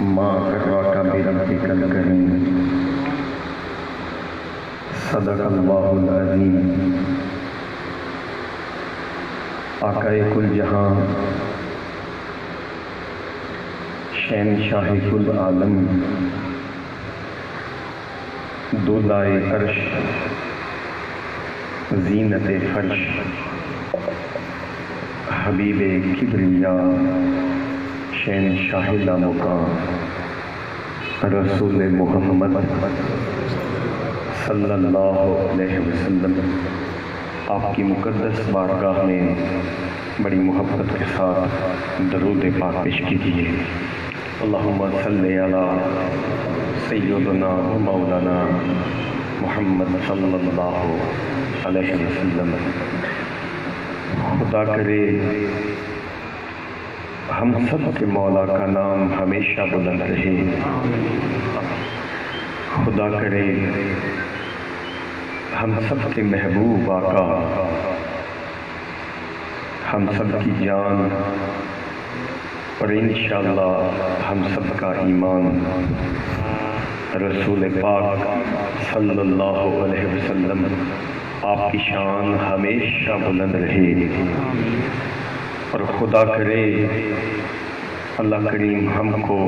ما غرك بربك الكريم صدق اللہ العظیم۔ آقائے کل جہاں، شہنشاہ کل عالم، دولائے عرش، زینت فرش، حبیب کبریا، شہنشاہ لامکان، رسول محمد صلی اللہ علیہ وسلم، آپ کی مقدس بارگاہ میں بڑی محبت کے ساتھ درود پاک پیش کیجیے۔ اللہم صلی علی سیدنا و مولانا محمد صلی اللہ علیہ وسلم۔ خدا کرے ہم سب کے مولا کا نام ہمیشہ بلند رہے۔ خدا کرے ہم سب کے محبوب آقا، ہم سب کی جان اور انشاءاللہ ہم سب کا ایمان رسول پاک صلی اللہ علیہ وسلم، آپ کی شان ہمیشہ بلند رہے۔ اور خدا کرے اللہ کریم ہم کو،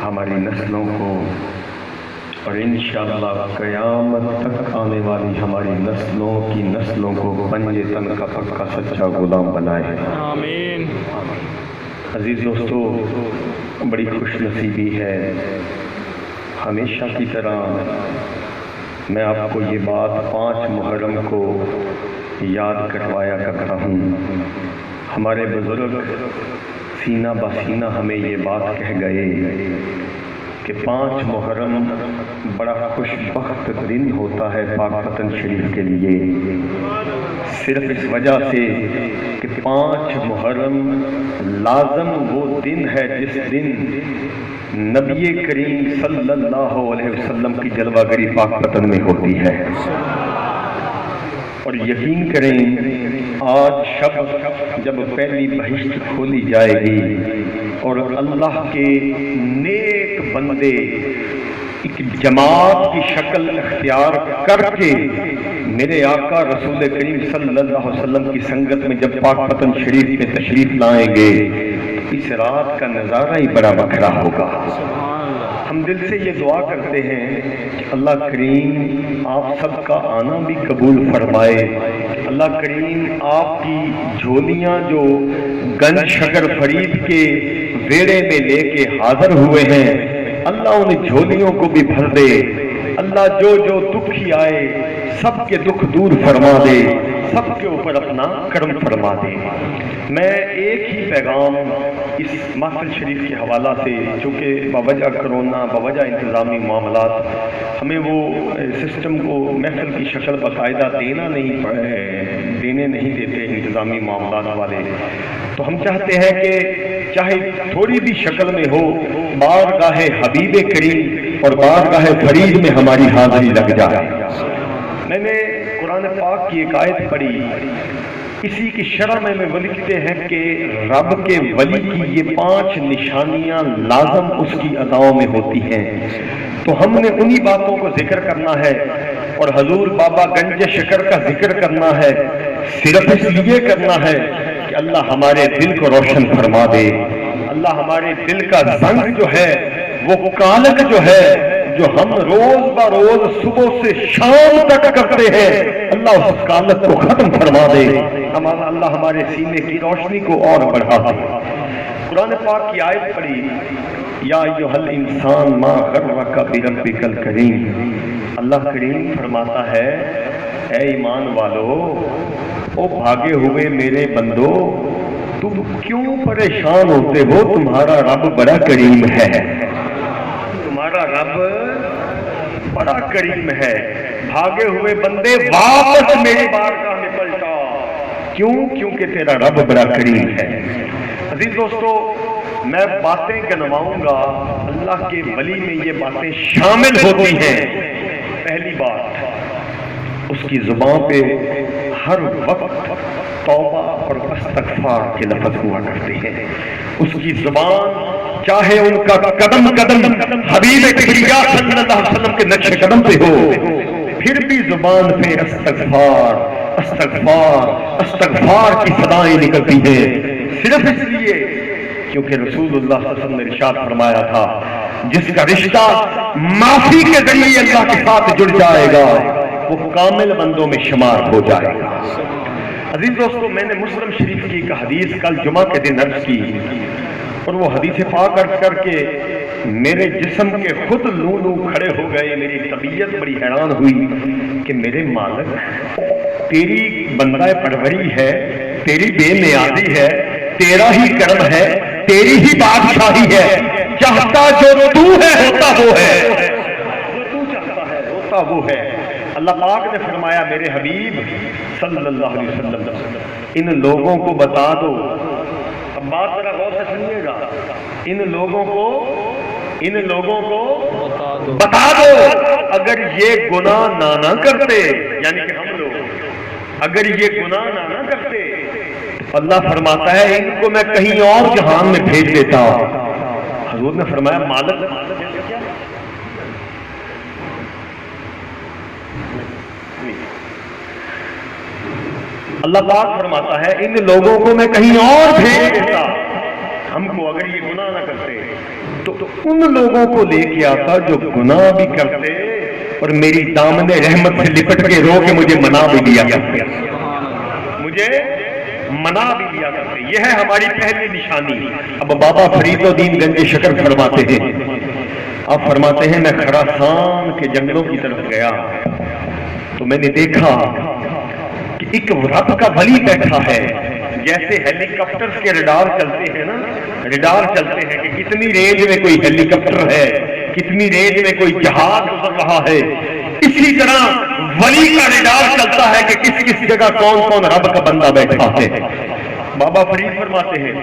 ہماری نسلوں کو اور انشاءاللہ قیامت تک آنے والی ہماری نسلوں کی نسلوں کو پنجے تن کا پکا سچا غلام بنائے۔ آمین۔ عزیز دوستو، بڑی خوش نصیبی ہے، ہمیشہ کی طرح میں آپ کو یہ بات 5 محرم کو یاد کروایا کرتا ہوں۔ ہمارے بزرگ سینہ بسینہ ہمیں یہ بات کہہ گئے کہ 5 محرم بڑا خوش بخت دن ہوتا ہے پاک وطن شریف کے لیے، صرف اس وجہ سے کہ 5 محرم لازم وہ دن ہے جس دن نبی کریم صلی اللہ علیہ وسلم کی جلوہ گری پاک وطن میں ہوتی ہے۔ اور یقین کریں آج شب جب پہلی بہشت کھولی جائے گی اور اللہ کے نیک بندے ایک جماعت کی شکل اختیار کر کے میرے آقا رسول کریم صلی اللہ علیہ وسلم کی سنگت میں جب پاک وطن شریف میں تشریف لائیں گے، اس رات کا نظارہ ہی بڑا بکھرا ہوگا۔ ہم دل سے یہ دعا کرتے ہیں کہ اللہ کریم آپ سب کا آنا بھی قبول فرمائے۔ اللہ کریم آپ کی جھولیاں جو گنج شکر فرید کے ویڑے میں لے کے حاضر ہوئے ہیں، اللہ ان جھولیوں کو بھی بھر دے۔ اللہ جو جو دکھی آئے سب کے دکھ دور فرما دے، سب کے اوپر اپنا کرم فرما دے۔ میں ایک ہی پیغام اس محفل شریف کے حوالہ سے، چونکہ بوجہ کرونا، بوجہ انتظامی معاملات ہمیں وہ سسٹم کو محفل کی شکل باقاعدہ دینے نہیں دیتے انتظامی معاملات والے، تو ہم چاہتے ہیں کہ چاہے تھوڑی بھی شکل میں ہو، بارگاہ حبیب کریم اور بارگاہ فرید میں ہماری حاضری لگ جائے۔ میں نے قرآن پاک کی ایک آیت پڑھی، اسی کی شرح میں وہ لکھتے ہیں کہ رب کے ولی کی یہ 5 نشانیاں لازم اس کی اداؤں میں ہوتی ہیں، تو ہم نے انہی باتوں کو ذکر کرنا ہے اور حضور بابا گنج شکر کا ذکر کرنا ہے، صرف اس لیے کرنا ہے کہ اللہ ہمارے دل کو روشن فرما دے۔ اللہ ہمارے دل کا زنگ جو ہے، وہ کالک جو ہے، جو ہم روز بروز صبح سے شام تک کرتے ہیں، اللہ اس کالک کو ختم فرما دے۔ اللہ ہمارے سینے کی روشنی کو اور بڑھا دے۔ قرآن پاک کی آیت پڑھی، یا ایھا الانسان ما غرک بربک الکریم۔ اللہ کریم فرماتا ہے، اے ایمان والو، او بھاگے ہوئے میرے بندو، تم کیوں پریشان ہوتے ہو؟ تمہارا رب بڑا کریم ہے، تمہارا رب بڑا کریم ہے۔ بھاگے ہوئے بندے واپس میری بارگاہ میں پلٹا، کیوں؟ کیونکہ تیرا رب بڑا کریم ہے۔ عزیز دوستو، میں باتیں گنواؤں گا، اللہ کے ولی میں یہ باتیں شامل ہوتی ہیں۔ پہلی بات، اس کی زبان پہ ہر وقت توبہ اور استغفار کے لفظ ہوا کرتے ہیں۔ اس کی زبان چاہے ان کا قدم قدم حبیب کبریا صلی اللہ علیہ وسلم کے نقش قدم پہ ہو، پھر بھی زبان پہ استغفار استغفار استغفار کی صدائیں نکلتی ہیں، صرف اس لیے کیونکہ رسول اللہ صلی اللہ علیہ وسلم نے ارشاد فرمایا تھا جس کا رشتہ معافی کے ذریعے اللہ کے ساتھ جڑ جائے گا وہ کامل بندوں میں شمار ہو جائے گا۔ عزیز دوستو، میں نے مسلم شریف کی ایک حدیث کل جمعہ کے دن عرض کی، اور وہ حدیث پاک عرض کر کے میرے جسم کے خود لو لو کھڑے ہو گئے، میری طبیعت بڑی حیران ہوئی کہ میرے مالک تیری بندہ پروری ہے، تیری بے نیازی ہے، تیرا ہی کرم ہے، تیری ہی بادشاہی ہے، چاہتا جو تو ہے ہوتا وہ ہے، جو تو چاہتا ہے ہوتا وہ ہے۔ اللہ پاک نے فرمایا میرے حبیب صلی اللہ علیہ وسلم ان لوگوں کو بتا دو، اب بات ذرا غور سے سنیے گا، ان لوگوں کو بتا دو اگر یہ گناہ نہ کرتے، یعنی کہ ہم لوگ اگر یہ گناہ نہ کرتے، اللہ فرماتا ہے ان کو میں کہیں اور جہان میں بھیج دیتا۔ حضور نے فرمایا مالک اللہ پاک فرماتا ہے ان لوگوں کو میں کہیں اور بھیج دیتا، ہم کو اگر یہ گناہ نہ کرتے تو ان لوگوں کو لے کے آتا جو گناہ بھی کرتے اور میری دامن رحمت سے لپٹ کے رو کے مجھے منا بھی لیا کرتے، مجھے منا بھی لیا کرتے۔ یہ ہے ہماری پہلی نشانی۔ اب بابا فرید الدین گنج شکر فرماتے ہیں، آپ فرماتے ہیں میں خراسان کے جنگلوں کی طرف گیا تو میں نے دیکھا کہ ایک رب کا ولی بیٹھا ہے، جیسے ہیلی کاپٹر کے ریڈار چلتے ہیں نا، ریڈار چلتے ہیں کہ کتنی رینج میں کوئی ہیلی کاپٹر ہے، کتنی رینج میں کوئی جہاز گزر رہا ہے، اسی طرح ولی کا ریڈار چلتا ہے کہ کس کس جگہ کون کون رب کا بندہ بیٹھا ہے۔ بابا فرید فرماتے ہیں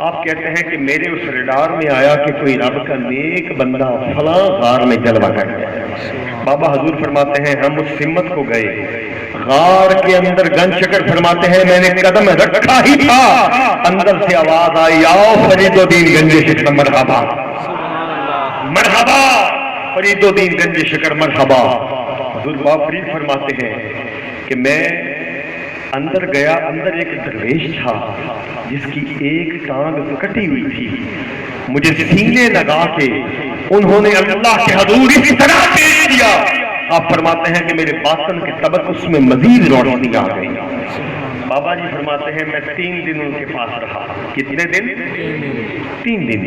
آپ کہتے ہیں کہ میرے اس ریڈار میں آیا کہ کوئی رب کا نیک بندہ فلاں غار میں جلوہ کر گیا۔ بابا حضور فرماتے ہیں ہم اس سمت کو گئے، غار کے اندر گن شکر فرماتے ہیں میں نے قدم رکھا ہی تھا، اندر سے آواز آئی آؤ فرید الدین گنج شکر مرحبا، مرحبا فرید الدین گنج شکر مرحبا۔ حضور بابا فرید فرماتے ہیں کہ میں اندر گیا، اندر ایک درویش تھا جس کی ایک ٹانگ کٹی ہوئی تھی، مجھے سینے لگا کے انہوں نے اللہ کے حضور اس طرح پیش کیا، آپ فرماتے ہیں کہ میرے باطن کے تبسم میں مزید روشنی آ گئی۔ بابا جی فرماتے ہیں میں 3 دن ان کے پاس رہا۔ کتنے دن؟ 3 دن۔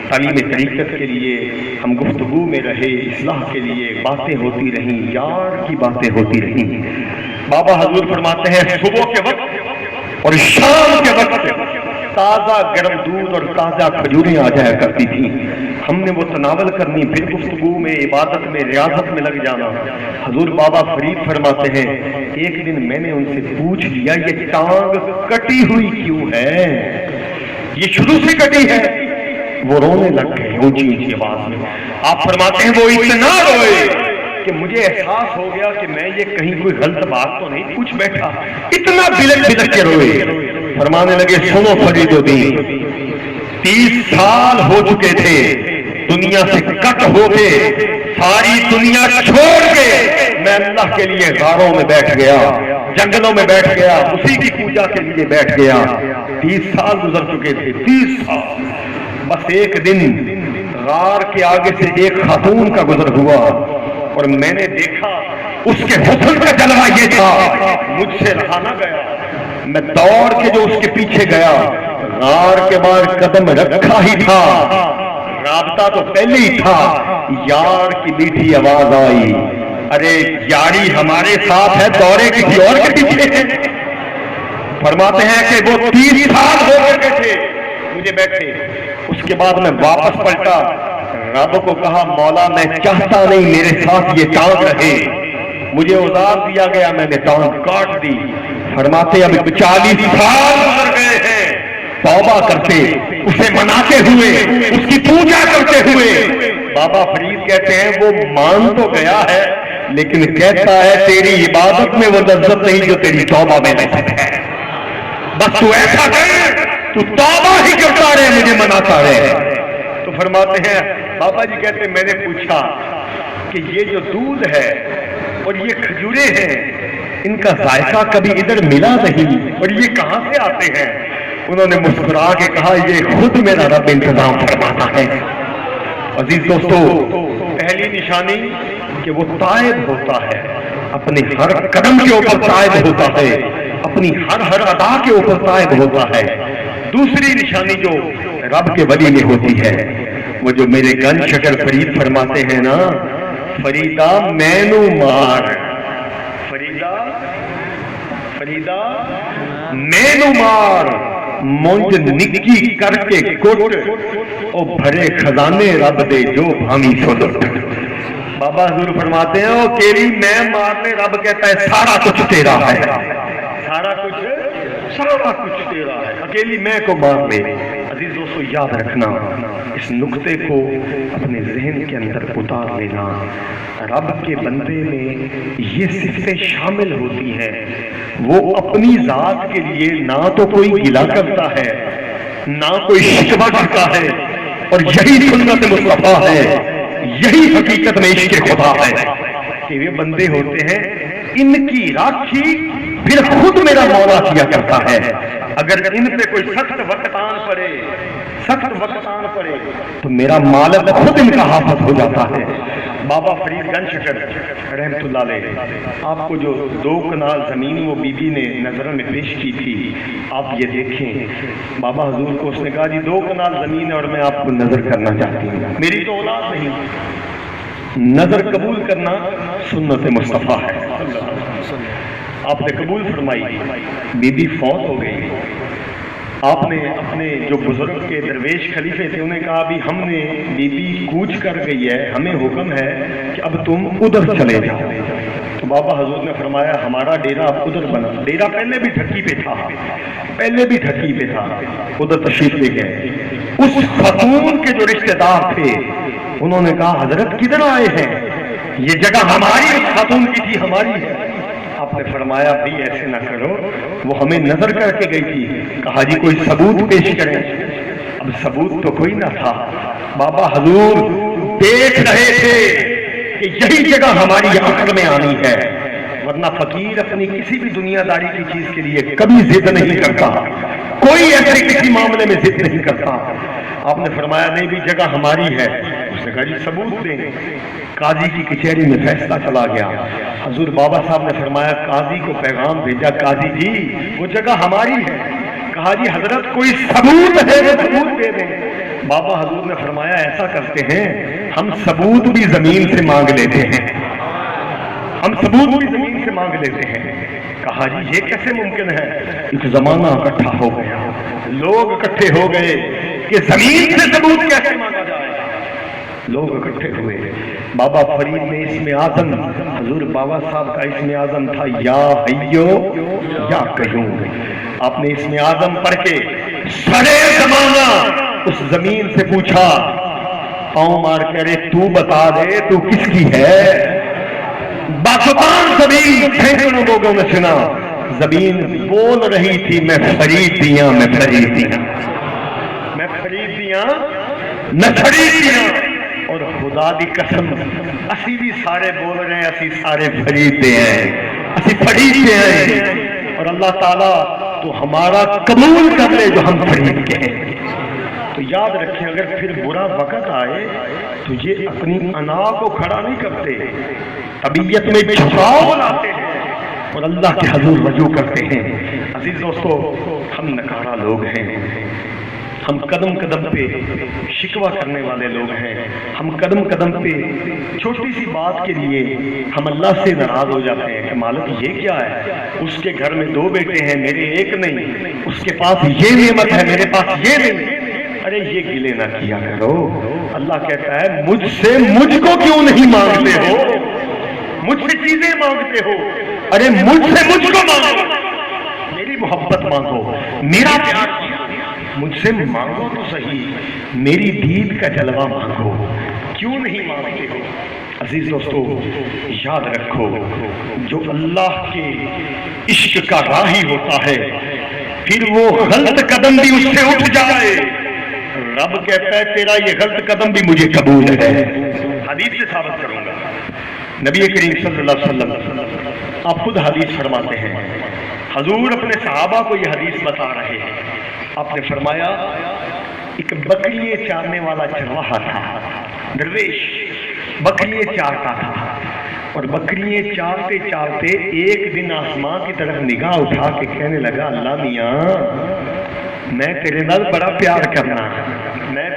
تعلیم طریقت کے لیے ہم گفتگو میں رہے، اصلاح کے لیے باتیں ہوتی رہیں، یار کی باتیں ہوتی رہیں۔ بابا حضور فرماتے ہیں صبح کے وقت اور شام کے وقت تازہ گرم دودھ اور تازہ کھجوریں آ جایا کرتی تھیں، ہم نے وہ تناول کرنی، پھر گفتگو میں، عبادت میں، ریاضت میں لگ جانا۔ حضور بابا فرید فرماتے ہیں ایک دن میں نے ان سے پوچھ لیا یہ ٹانگ کٹی ہوئی کیوں ہے، یہ شروع سے کٹی ہے؟ وہ رونے لگ گئے اونچی اونچی آواز میں۔ آپ فرماتے ہیں وہ اتنا روئے کہ مجھے احساس ہو گیا کہ میں یہ کہیں کوئی غلط بات تو نہیں پوچھ بیٹھا، اتنا بلک بلک کے روئے۔ فرمانے لگے سنو فرید الدین، 30 سال ہو چکے تھے دنیا سے کٹ ہو کے، ساری دنیا چھوڑ کے میں اللہ کے لیے غاروں میں بیٹھ گیا، جنگلوں میں بیٹھ گیا، اسی کی پوجا کے لیے بیٹھ گیا۔ 30 سال گزر چکے تھے، 30 سال۔ بس ایک دن غار کے آگے سے ایک خاتون کا گزر ہوا اور میں نے دیکھا اس کے حسن کا جلوہ یہ تھا، مجھ سے رہا نہ گیا، میں دوڑ کے جو اس کے پیچھے گیا، غار کے باہر قدم رکھا ہی تھا، رابطہ تو پہلے ہی تھا، یار کی میٹھی آواز آئی، ارے یاری ہمارے ساتھ ہے، دورے کسی اور کے پیچھے ہے۔ فرماتے ہیں کہ وہ 30 سال ہو گئے تھے مجھے بیٹھے، اس کے بعد میں واپس پلٹا، رب کو کہا مولا میں چاہتا نہیں میرے ساتھ یہ ٹانگ رہے، مجھے عذاب دیا گیا، میں نے ٹانگ کاٹ دی۔ فرماتے اب 40 سال گزر گئے ہیں، توبہ کرتے، اسے مناتے ہوئے، اس کی پوجا کرتے ہوئے۔ بابا فرید کہتے ہیں وہ مان تو گیا ہے لیکن کہتا ہے تیری عبادت میں وہ لذت نہیں جو تیری توبہ میں لذت ہے، بس تو ایسا کر، تو توبہ ہی کرتا رہے، مجھے مناتا رہے۔ فرماتے ہیں بابا جی کہتے ہیں میں نے پوچھا کہ یہ جو دودھ ہے اور یہ کھجورے ہیں ان کا ذائقہ کبھی ادھر ملا نہیں اور یہ کہاں سے آتے ہیں؟ انہوں نے مسکرا کے کہا یہ خود میرا رب انتظام فرماتا ہے۔ عزیز دوستو، پہلی نشانی کہ وہ تائب ہوتا ہے، اپنے ہر قدم کے اوپر تائب ہوتا ہے، اپنی ہر ادا کے اوپر تائب ہوتا ہے۔ دوسری نشانی جو رب کے ولی میں ہوتی ہے، وہ جو میرے گن شکر فرید فرماتے ہیں نا، فریدہ مینو مار، فریدہ مینو مار، مونج نکی کر کے کٹ، او بھرے خزانے رب دے جو بھامی سلٹ۔ بابا حضور فرماتے ہیں او کیلی میں مارنے، رب کہتا ہے سارا کچھ تیرا ہے، سارا کچھ تیرا ہے، اکیلی میں کو مار لے۔ عزیز دوستو یاد رکھنا، اس نقطے کو اپنے ذہن کے اندر اتار لینا، رب کے بندے میں یہ صفتیں شامل ہوتی ہیں، وہ اپنی ذات کے لیے نہ تو کوئی گلہ کرتا ہے نہ کوئی شکوہ کرتا ہے، اور یہی سنت مصطفیٰ ہے، یہی حقیقت میں عشق خدا ہے کہ یہ بندے ہوتے ہیں ان کی راکھی پھر خود میرا مولا کیا کرتا ہے۔ اگر ان پہ کوئی سخت وقت آن پڑے تو میرا مالک خود ان کا حافظ ہو جاتا ہے۔ بابا فرید گن شکر رحمت اللہ علیہ، آپ کو جو 2 کنال زمین وہ بی بی نے نظر میں پیش کی تھی، آپ یہ دیکھیں، بابا حضور کو اس نے کہا جی 2 کنال زمین ہے اور میں آپ کو نظر کرنا چاہتی ہوں، میری تو اولاد نہیں، نظر قبول کرنا سنت مصطفیٰ ہے۔ آپ نے قبول فرمائی، بی بی فوت ہو گئی، آپ نے اپنے جو بزرگ کے درویش خلیفے تھے انہیں کہا بھی ہم نے بی بی کوچ کر گئی ہے، ہمیں حکم ہے کہ اب تم ادھر چلے جاؤ۔ تو بابا حضور نے فرمایا ہمارا ڈیرا اب ادھر بنا، ڈیرا پہلے بھی ٹھکی پہ تھا، ادھر تشریف لے گئے۔ اس خاتون کے جو رشتہ دار تھے انہوں نے کہا حضرت کدھر آئے ہیں، یہ جگہ ہماری، اس خاتون کی تھی، ہماری ہے۔ آپ نے فرمایا بھی ایسے نہ کرو، وہ ہمیں نظر کر کے گئی تھی، کہا جی کوئی ثبوت پیش کریں۔ اب ثبوت تو کوئی نہ تھا، بابا حضور دیکھ رہے تھے کہ یہی جگہ ہماری عقل میں آنی ہے، ورنہ فقیر اپنی کسی بھی دنیا داری کی چیز کے لیے کبھی ضد نہیں کرتا، کوئی ایسے کسی معاملے میں ضد نہیں کرتا۔ آپ نے فرمایا نہیں بھی جگہ ہماری ہے، اس نے کہا جی ثبوت دیں۔ قاضی کی کچہری میں فیصلہ چلا گیا، حضور بابا صاحب نے فرمایا قاضی کو پیغام بھیجا، قاضی جی وہ جگہ ہماری ہے۔ کہا جی حضرت کوئی ثبوت ہے وہ ثبوت دے دیں۔ بابا حضور نے فرمایا ایسا کرتے ہیں ہم ثبوت بھی زمین سے مانگ لیتے ہیں، کہا جی یہ کیسے ممکن ہے؟ ایک زمانہ اکٹھا ہو گیا، لوگ اکٹھے ہو گئے کہ زمین سے ثبوت کیسے مانگا جائے، لوگ اکٹھے ہوئے۔ بابا فرید نے اسم اعظم، حضور بابا صاحب کا اسم اعظم تھا یا حیو یا قیوم، آپ نے اسم اعظم پڑھ کے سرے زمانہ اس زمین سے پوچھا، پاؤں مار کے ارے تو بتا دے تو کس کی ہے؟ بازبان زمین سینکڑوں لوگوں نے سنا، زمین بول رہی تھی میں فرید دیاں، میں فرید دیاں، میں فرید دیاں، میں فرید دیاں۔ اور خدا دی قسم اسی بھی سارے بول رہے ہیں اسی سارے فرید دے ہیں، اسی فرید دے ہیں، اور اللہ تعالیٰ تو ہمارا قبول کر لے جو ہم فرید کے ہیں۔ تو یاد رکھیں اگر پھر برا وقت آئے تو یہ اپنی انا کو کھڑا نہیں کرتے، طبیعت میں جھکاؤ لاتے ہیں اور اللہ کے حضور رجوع کرتے ہیں۔ عزیز دوستو ہم نکارا لوگ ہیں، ہم قدم قدم پہ شکوہ کرنے والے لوگ ہیں، ہم قدم قدم پہ چھوٹی سی بات کے لیے ہم اللہ سے ناراض ہو جاتے ہیں کہ مالک یہ کیا ہے، اس کے گھر میں 2 بیٹے ہیں میرے ایک نہیں، اس کے پاس یہ نعمت ہے میرے پاس یہ نہیں۔ ارے یہ گلے نہ کیا کرو، اللہ کہتا ہے مجھ سے مجھ کو کیوں نہیں مانگتے ہو، مجھ سے چیزیں مانگتے ہو، ارے مجھ سے مجھ کو مانگو، میری محبت مانگو، میرا پیار مجھ سے مانگو تو صحیح، میری دید کا جلوہ مانگو، کیوں نہیں مانگتے ہو؟ عزیز دوستو یاد رکھو جو اللہ کے عشق کا راہی ہوتا ہے پھر وہ غلط قدم بھی اس سے اٹھ جائے، رب کہتا ہے تیرا یہ غلط قدم بھی مجھے قبول ہے. حدیث سے ثابت کروں گا. نبی کریم صلی اللہ علیہ وسلم آپ خود حدیث فرماتے ہیں. حضور اپنے صحابہ کو یہ حدیث بتا رہے ہیں. آپ نے فرمایا ایک بکریے چارنے والا چرواہا تھا. درویش بکریے چارتا تھا اور بکریے چارتے چارتے ایک دن آسمان کی طرف نگاہ اٹھا کے کہنے لگا اللہ میاں میں تیرے نال بڑا پیار کرنا, میں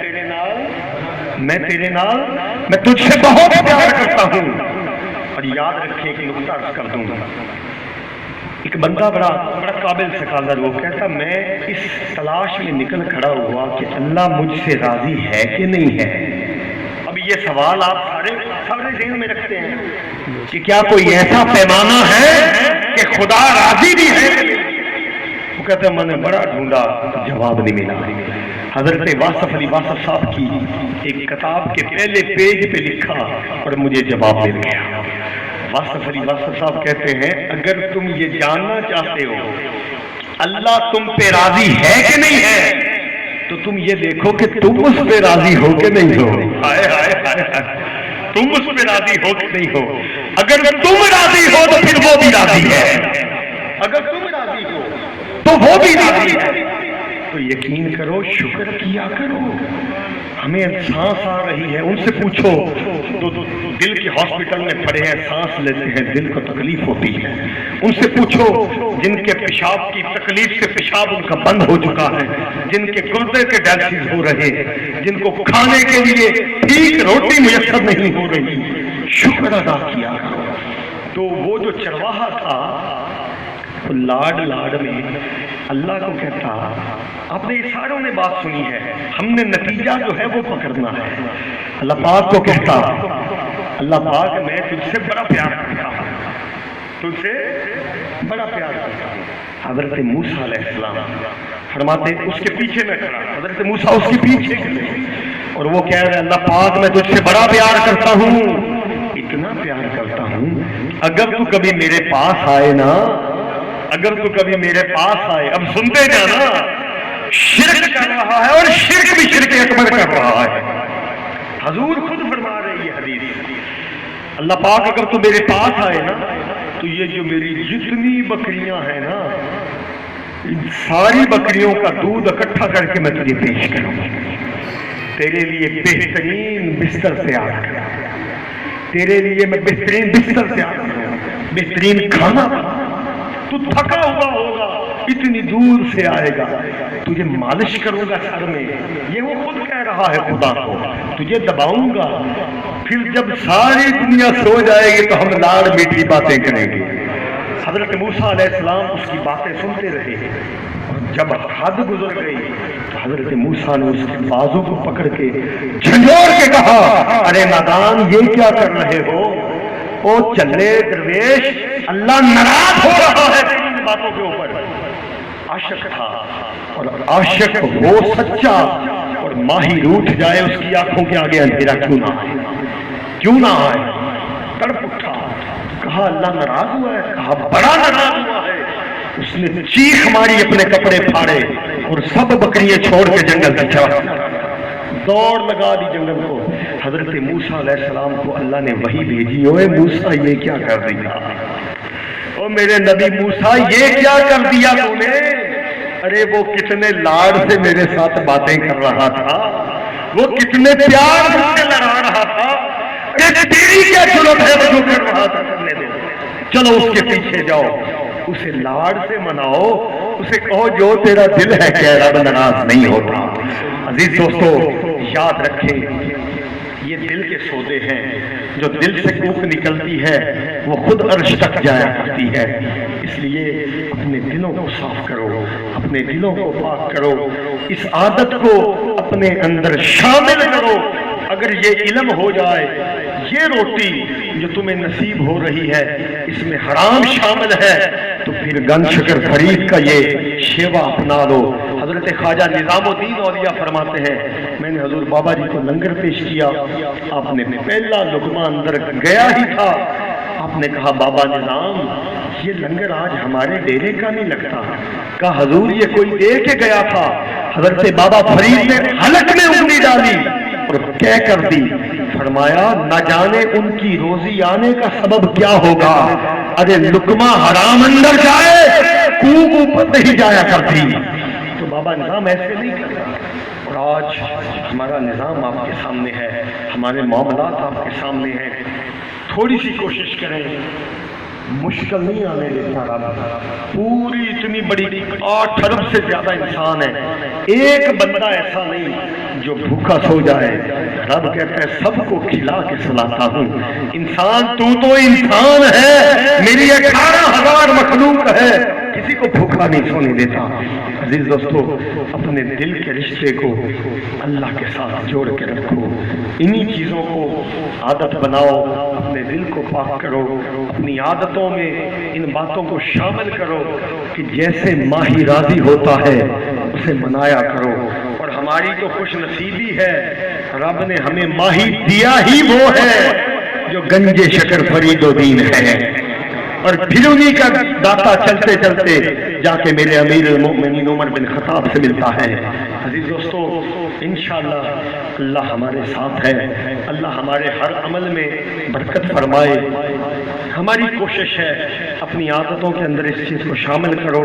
تیرے نال میں تجھ سے بہت پیار کرتا ہوں. اور یاد رکھیں کہ نقطہ عرض کر دوں گا. ایک بندہ بڑا قابل سکالر وہ کہتا میں اس تلاش میں نکل کھڑا ہوا کہ اللہ مجھ سے راضی ہے کہ نہیں ہے. اب یہ سوال آپ سارے ذہن میں رکھتے ہیں کہ کیا کوئی ایسا پیمانہ ہے کہ خدا راضی بھی ہے. وہ کہتے ہیں میں نے بڑا ڈھونڈا جواب نہیں ملا. حضرت واصف علی واصف صاحب کی ایک کتاب کے پہلے پیج پہ لکھا اور مجھے جواب مل گیا. واصف علی واصف صاحب کہتے ہیں اگر تم یہ جاننا چاہتے ہو اللہ تم پہ راضی ہے کہ نہیں ہے تو تم یہ دیکھو کہ تم اس پہ راضی ہو کہ نہیں ہو. تم اس پہ راضی ہو کہ نہیں ہو. اگر تم راضی ہو تو پھر وہ بھی راضی ہے, اگر تم راضی ہو تو وہ بھی راضی ہے. تو یقین کرو شکر کیا کرو. ہمیں سانس آ رہی ہے ان سے پوچھو تو دل کے ہاسپٹل میں پڑے ہیں سانس لیتے ہیں دل کو تکلیف ہوتی ہے. ان سے پوچھو جن کے پیشاب کی تکلیف سے پیشاب ان کا بند ہو چکا ہے, جن کے گردے کے ڈائلسس ہو رہے, جن کو کھانے کے لیے ٹھیک روٹی میسر نہیں ہو رہی, شکر ادا کیا کرو. تو وہ جو چرواہا تھا لاڈ میں اللہ کو کہتا آپ نے یہ ساروں نے بات سنی ہے ہم نے نتیجہ جو ہے وہ پکڑنا ہے. اللہ پاک کو کہتا اللہ پاک میں تجھ سے بڑا پیار کرتا ہوں, تجھ سے بڑا پیار کرتا ہوں. حضرت موسیٰ علیہ السلام فرماتے اس کے پیچھے میں کھڑا, حضرت موسیٰ اس کے پیچھے کھڑے اور وہ کہہ رہے اللہ پاک میں تجھ سے بڑا پیار کرتا ہوں, اتنا پیار کرتا ہوں اگر تو کبھی میرے پاس آئے نا, اگر تو کبھی میرے پاس آئے. اب سنتے جانا شرک کر رہا ہے اور شرک بھی شرک اکبر کر رہا ہے. حضور خود فرما رہے یہ حدیث اللہ پاک اگر تو میرے پاس آئے نا تو یہ جو میری جتنی بکریاں ہیں نا ان ساری بکریوں کا دودھ اکٹھا کر کے میں تجھے پیش کروں گا. تیرے لیے بہترین بستر تیار کروں, تیرے لیے میں بہترین بستر تیار کروں, بہترین کھانا. تو تھکا ہوا ہوگا اتنی دور سے آئے گا, تجھے مالش کروں گا سر میں, یہ وہ خود کہہ رہا ہے خدا کو, تجھے دباؤں گا, پھر جب ساری دنیا سو جائے گی تو ہم لاڑ میٹھی باتیں کریں گے. حضرت موسیٰ علیہ السلام اس کی باتیں سنتے رہے اور جب حد گزر گئی تو حضرت موسیٰ نے اس کے بازو کو پکڑ کے جھنجھوڑ کے کہا ارے نادان یہ کیا کر رہے ہو, او چلے درویش اللہ ناراض ہو رہا ہے ان باتوں کے اوپر. عاشق تھا اور عاشق ہو سچا اور ماہی روٹھ جائے اس کی آنکھوں کے آگے اندھیرا کیوں نہ آئے. تڑپ اٹھا, کہا اللہ ناراض ہوا ہے, کہا بڑا ناراض ہوا ہے. اس نے چیخ ماری, اپنے کپڑے پھاڑے اور سب بکریاں چھوڑ کے جنگل سے چلا, دوڑ لگا دی جنگل کو. حضرت موسیٰ علیہ السلام کو اللہ نے وحی بھیجی, اوے موسیٰ یہ کیا کر دیا, او میرے نبی موسیٰ یہ کیا کر دیا تو نے. ارے وہ کتنے لاڈ سے میرے ساتھ باتیں کر رہا تھا, وہ کتنے پیار سے لڑا رہا تھا, تیری کیا ضرورت ہے جو کر رہا تھا کرنے دو, چلو اس کے پیچھے جاؤ, اسے لاڈ سے مناؤ, اسے کہو جو تیرا دل ہے کہ رب ناراض نہیں ہوتا. عزیز دوستو یاد رکھیں یہ دل کے سودے ہیں, جو دل سے کوک نکلتی ہے وہ خود عرش تک جایا کرتی ہے. اس لیے اپنے دلوں کو صاف کرو, اپنے دلوں کو پاک کرو, اس عادت کو اپنے اندر شامل کرو. اگر یہ علم ہو جائے یہ روٹی جو تمہیں نصیب ہو رہی ہے اس میں حرام شامل ہے تو پھر گن شکر فرید کا یہ شیوا اپنا لو. حضرت خواجہ نظام الدین اولیاء فرماتے ہیں میں نے حضور بابا جی کو لنگر پیش کیا, آپ نے پہلا لقمہ اندر گیا ہی تھا, آپ نے کہا بابا نظام یہ لنگر آج ہمارے ڈیرے کا نہیں لگتا. کہا حضور یہ کوئی دے کے گیا تھا. حضرت بابا فرید نے حلق میں انگلی ڈالی اور کہہ کر دی، فرمایا نہ جانے ان کی روزی آنے کا سبب کیا ہوگا، ارے لقمہ حرام اندر جائے کوب اوپر نہیں جایا کرتی۔ تو بابا نظام ایسے نہیں کرتا، اور آج ہمارا نظام آپ کے سامنے ہے، ہمارے معاملات آپ کے سامنے ہیں۔ تھوڑی سی کوشش کریں، مشکل نہیں آنے دیتا رب۔ پوری اتنی بڑی 8 ارب سے زیادہ انسان ہے، ایک بندہ ایسا نہیں جو بھوکا سو جائے۔ رب کہتا ہے سب کو کھلا کے سلاتا ہوں۔ انسان تو انسان ہے، میری 18,000 مخلوق ہے، کسی کو بھوکا نہیں سونے دیتا۔ عزیز دوستو، اپنے دل کے رشتے کو اللہ کے ساتھ جوڑ کے رکھو، انہی چیزوں کو عادت بناؤ، اپنے دل کو پاک کرو، اپنی عادتوں میں ان باتوں کو شامل کرو کہ جیسے ماہی راضی ہوتا ہے اسے منایا کرو۔ اور ہماری تو خوش نصیبی ہے، رب نے ہمیں ماہی دیا ہی وہ ہے جو گنجے شکر فرید و دین ہے، اور پھر انہی کا داتا چلتے چلتے جا کے میرے امیر المؤمنین عمر بن خطاب سے ملتا ہے۔ عزیز دوستو، انشاءاللہ اللہ ہمارے ساتھ ہے، اللہ ہمارے ہر عمل میں برکت فرمائے۔ ہماری کوشش ہے اپنی عادتوں کے اندر اس چیز کو شامل کرو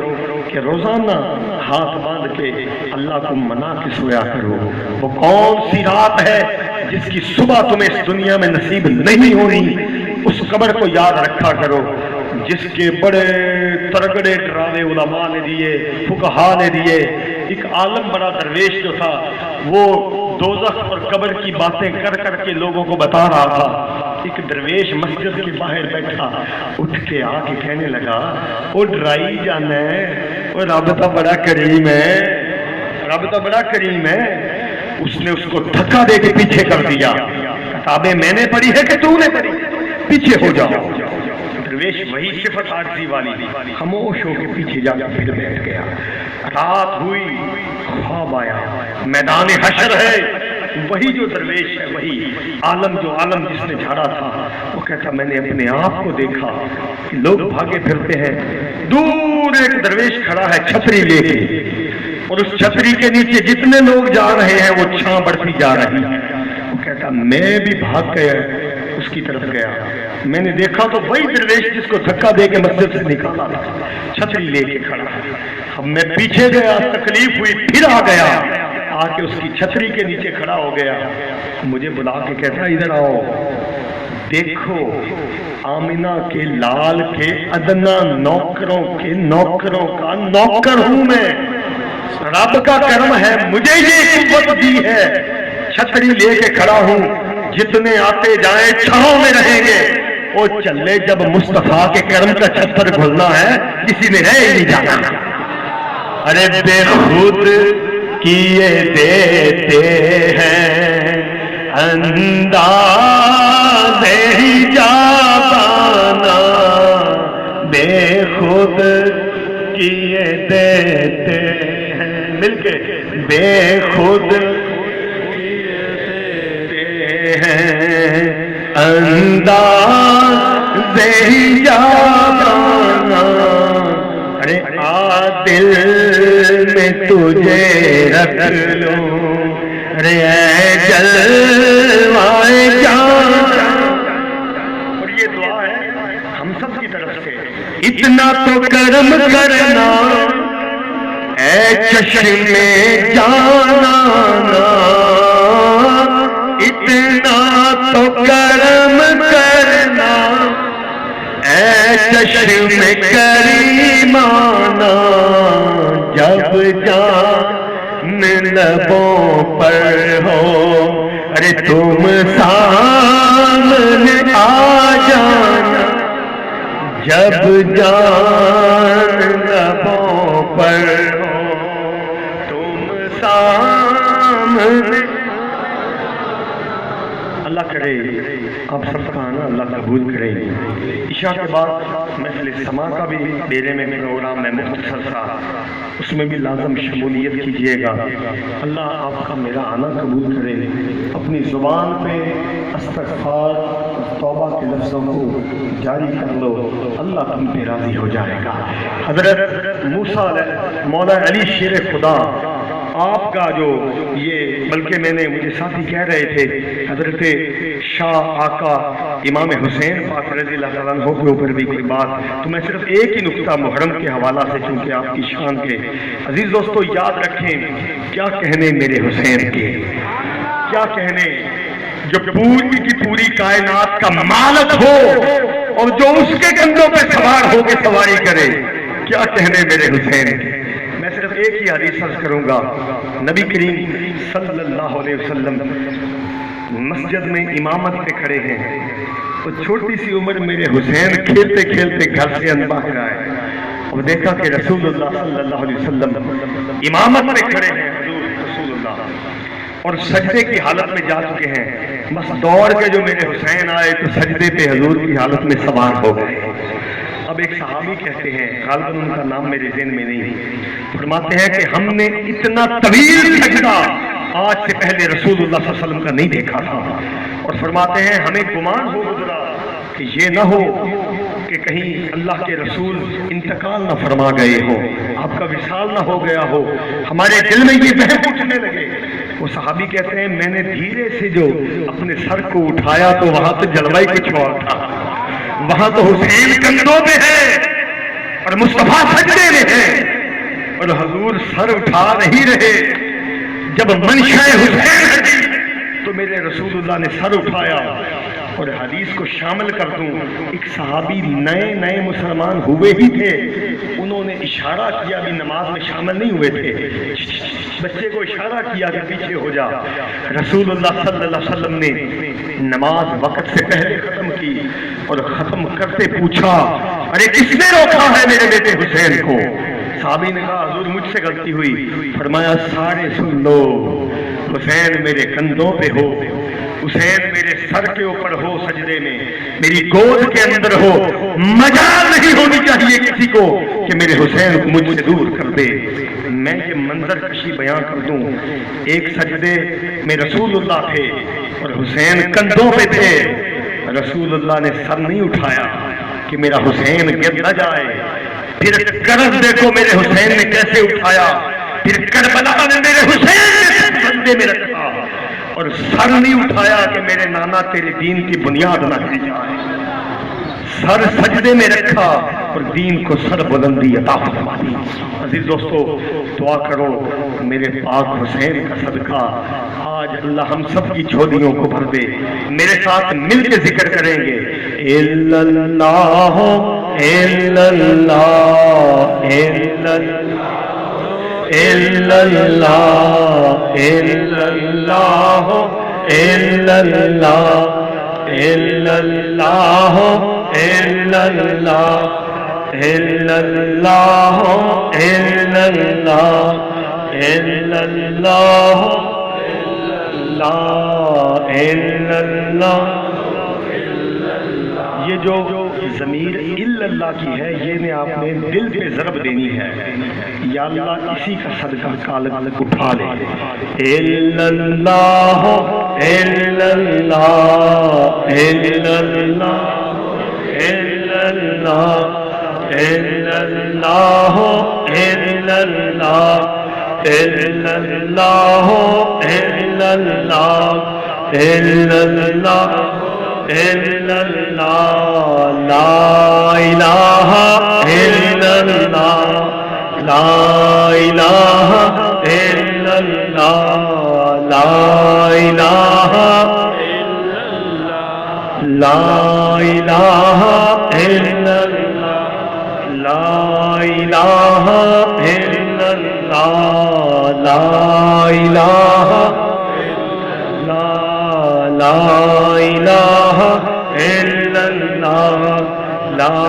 کہ روزانہ ہاتھ باندھ کے اللہ کو منا کے سویا کرو۔ وہ کون سی رات ہے جس کی صبح تمہیں اس دنیا میں نصیب نہیں ہونی، اس قبر کو یاد رکھا کرو جس کے بڑے ترگڑے ڈراوے علماء نے دیے، فقہا نے دیے۔ ایک عالم بڑا درویش جو تھا وہ دوزخ اور قبر کی باتیں کر کر کے لوگوں کو بتا رہا تھا۔ ایک درویش مسجد کے باہر بیٹھا، اٹھ کے آ کے کہنے لگا، وہ ڈرائی جانا ہے، وہ رب تو بڑا کریم ہے، رب تو بڑا کریم ہے۔ اس نے اس کو دھکا دے کے پیچھے کر دیا، کتابیں میں نے پڑھی ہے کہ تو نے پڑھی، پیچھے ہو جاؤ۔ درویش وہی صفت عاجزی والی خاموش ہو کے پیچھے جا کے پھر بیٹھ گیا۔ رات ہوئی، خواب آیا، میدان حشر ہے، وہی جو درویش ہے، وہی عالم جو عالم جس نے جھاڑا تھا، وہ کہتا میں نے اپنے آپ کو دیکھا کہ لوگ بھاگے پھرتے ہیں، دور ایک درویش کھڑا ہے چھتری لے کے، اور اس چھتری کے نیچے جتنے لوگ جا رہے ہیں وہ چھاں بڑھتی جا رہی ہے۔ وہ کہتا میں بھی بھاگ گیا، اس کی طرف گیا، میں نے دیکھا تو وہی درویش جس کو دھکا دے کے مسجد سے نکالا تھا چھتری لے کے کھڑا۔ اب میں پیچھے گیا، تکلیف ہوئی، پھر آ گیا، آ کے اس کی چھتری کے نیچے کھڑا ہو گیا، مجھے بلا کے کہتا ادھر آؤ، دیکھو آمینہ کے لال کے ادنا نوکروں کے نوکروں کا نوکر ہوں میں، رب کا کرم ہے مجھے یہ قوت دی ہے، چھتری لے کے کھڑا ہوں، جتنے آتے جائیں چھاؤں میں رہیں گے۔ وہ چلے جب مصطفیٰ کے کرم کا چھتر گھلنا ہے کسی نے رہ ہی نہیں جانا۔ ارے بے خود کیے دیتے ہیں انداز جانا، بے خود کیے دیتے ہیں، مل کے بے خود انداز جانا، ارے عادل میں تجھے رکھ لوں، ارے اے جلوائے جانا۔ اور یہ دعا ہے ہم سب کی طرف سے، اتنا تو کرم کرنا اے چشمے جانا، اتنا تو کرم کرنا اے چشم کریمانہ، جب جان لبوں پر ہو، ارے تم سامنے آ جانا، جب جان لبوں پر ہو تم سامنے۔ اللہ کرے آپ سب کا آنا اللہ قبول کرے۔ عشاء کے بعد محفل سما کا بھی ڈیرے میں پروگرام ہے مختصر سا، اس میں بھی لازم شمولیت کیجیے گا۔ اللہ آپ کا میرا آنا قبول کرے۔ اپنی زبان پہ استغفار توبہ کے لفظوں کو جاری کر لو، اللہ تم پہ راضی ہو جائے گا۔ حضرت موسیٰ مولا علی شیر خدا آپ کا جو یہ، بلکہ میں نے، مجھے ساتھی کہہ رہے تھے حضرت شاہ آقا امام حسین پاک رضی اللہ تعالیٰ عنہ کے اوپر بھی کوئی بات، تو میں صرف ایک ہی نقطہ محرم کے حوالہ سے، چونکہ آپ کی شان کے عزیز دوستو یاد رکھیں، کیا کہنے میرے حسین کے، کیا کہنے، جو پوری کی پوری کائنات کا مالک ہو اور جو اس کے کندھوں پہ سوار ہو کے سواری کرے، کیا کہنے میرے حسین کے۔ میں صرف ایک ہی حدیث عرض کروں گا، نبی کریم صلی اللہ علیہ وسلم مسجد میں امامت پہ کھڑے ہیں، تو چھوٹی سی عمر میرے حسین کھیلتے کھیلتے گھر سے باہر آئے اور دیکھا کہ رسول اللہ صلی اللہ علیہ وسلم امامت پہ کھڑے ہیں، حضور رسول اللہ، اور سجدے کی حالت میں جا چکے ہیں، بس دوڑ کے جو میرے حسین آئے تو سجدے پہ حضور کی حالت میں سوار ہو گئے۔ اب ایک صحابی کہتے ہیں، غالباً ان کا نام میرے ذہن میں نہیں، فرماتے ہیں کہ ہم نے اتنا طویل سجدہ آج سے پہلے رسول اللہ صلی اللہ علیہ وسلم کا نہیں دیکھا تھا، اور فرماتے ہیں ہمیں گمان ہو گزرا کہ یہ نہ ہو کہ کہیں اللہ کے رسول انتقال نہ فرما گئے ہو، آپ کا وصال نہ ہو گیا ہو، ہمارے دل میں یہ وہم اٹھنے لگے۔ وہ صحابی کہتے ہیں میں نے دھیرے سے جو اپنے سر کو اٹھایا تو وہاں تو جلوہ ہی کچھ اور تھا، وہاں تو حسین کندھوں پہ ہے اور مصطفیٰ سجدے میں ہے اور حضور سر اٹھا نہیں رہے۔ جب منشا حسین ہٹی تو میرے رسول اللہ نے سر اٹھایا۔ اور حدیث کو شامل کر دوں، ایک صحابی نئے مسلمان ہوئے ہی تھے، انہوں نے اشارہ کیا، بھی نماز میں شامل نہیں ہوئے تھے، بچے کو اشارہ کیا کہ پیچھے ہو جا۔ رسول اللہ صلی اللہ علیہ وسلم نے نماز وقت سے پہلے ختم کی اور ختم کرتے پوچھا ارے کس نے روکا ہے میرے بیٹے حسین کو؟ صحابی نے کہا حضور مجھ سے غلطی ہوئی۔ فرمایا سارے سن لو، حسین میرے کندھوں پہ ہو، حسین میرے سر کے اوپر ہو، سجدے میں میری گود کے اندر ہو، مجال نہیں ہونی چاہیے کسی کو کہ میرے حسین کو مجھ سے دور کر دے۔ میں یہ منظر کشی بیان کر دوں، ایک سجدے میں رسول اللہ تھے اور حسین کندھوں پہ تھے، رسول اللہ نے سر نہیں اٹھایا کہ میرا حسین گر نہ جائے۔ پھر کرم دیکھو میرے حسین نے کیسے اٹھایا، پھر کربلا نے میرے حسین نے کندھے میں رکھا اور سر نہیں اٹھایا کہ میرے نانا تیرے دین کی بنیاد نہ ہل جائے، سر سجدے میں رکھا اور دین کو سر بلندی عطا فرما دی۔ عزیز دوستو دعا کرو میرے پاک حسین کا صدقہ آج اللہ ہم سب کی جھولیوں کو بھر دے۔ میرے ساتھ مل کے ذکر کریں گے الا اللہ الا اللہ الا اللہ الا اللہ الا اللہ الا اللہ الا اللہ الا اللہ الا اللہ الا اللہ الا اللہ الا اللہ۔ یہ جو ضمیر الا اللہ کی ہے یہ نے آپ نے دل پہ ضرب دینی ہے، یا اللہ اسی کا صدقہ کالک اٹھا لے۔ الا اللہ الا اللہ الا اللہ الا اللہ الا اللہ الا اللہ الا اللہ الا اللہ الا اللہ الا اللہ لا الہ الا اللہ لا الہ الا اللہ لا الہ لا الہ الا اللہ لا الہ الا اللہ لا الہ لا الہ الا اللہ لا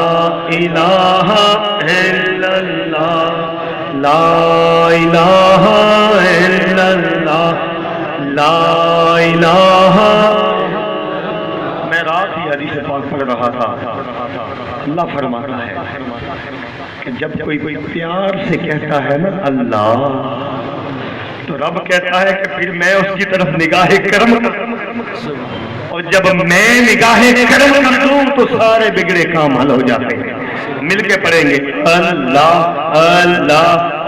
الہ الا اللہ لا الہ الا اللہ لا الہ۔ میں رات ہی حدیث پاک پڑھ رہا تھا، اللہ فرماتا ہے کہ جب کوئی پیار سے کہتا ہے نا اللہ، تو رب کہتا ہے کہ پھر میں اس کی طرف نگاہ کرم کروں، اور جب میں نگاہ کرم کر دوں تو سارے بگڑے کام حل ہو جاتے ہیں۔ مل کے پڑھیں گے اللہ اللہ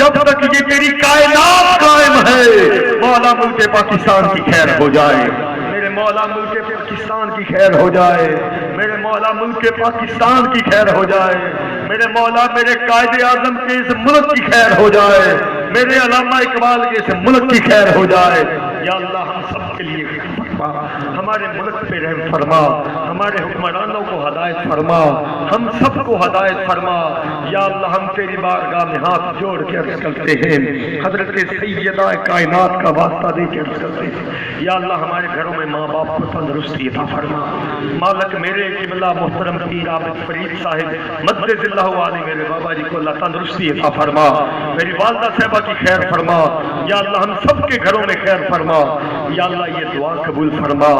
جب تک یہ تیری کائنات قائم ہے مولا ملک پاکستان کی خیر ہو جائے، میرے مولا ملک پاکستان کی خیر ہو جائے، میرے مولا ملک پاکستان کی خیر ہو جائے، میرے مولا میرے قائد اعظم کے اس ملک کی خیر ہو جائے، میرے علامہ اقبال کے اس ملک کی خیر ہو جائے۔ یا اللہ ہم سب کے لیے فرما، ہمارے ملک پہ رحم فرما، ہمارے حکمرانوں کو ہدایت فرما، ہم سب کو ہدایت فرما۔ یا اللہ ہم تیری بارگاہ میں ہاتھ جوڑ کے عرض کرتے ہیں، حضرت سیدہ کائنات کا واسطہ دے کے عرض کرتے ہیں، یا اللہ ہمارے گھروں میں ماں باپ کو تندرستی عطا فرما۔ مالک میرے قبلہ محترم پیر عابد فرید صاحب مدد اللہ علیہ میرے بابا جی کو اللہ تندرستی عطا فرما، میری والدہ صاحبہ کی خیر فرما۔ یا اللہ ہم سب کے گھروں میں خیر فرما۔ یا اللہ یہ دعا قبول فرما،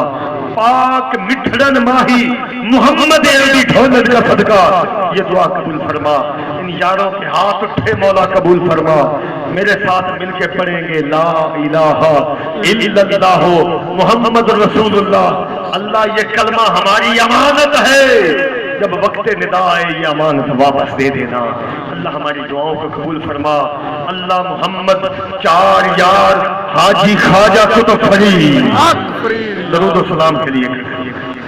پاک مٹھڑن ماہی محمد عربی ڈھولت کا صدقہ یہ دعا قبول فرما۔ ان یاروں کے ہاتھ اٹھے مولا قبول فرما، میرے ساتھ مل کے پڑھیں گے لا الہ الا اللہ محمد رسول اللہ۔ اللہ یہ کلمہ ہماری امانت ہے، جب وقت ندا آئے یہ امانت واپس دے دینا۔ اللہ ہماری دعاؤں کو قبول فرما۔ اللہ محمد چار یار حاجی خواجہ قطب فرید درود و سلام کے لیے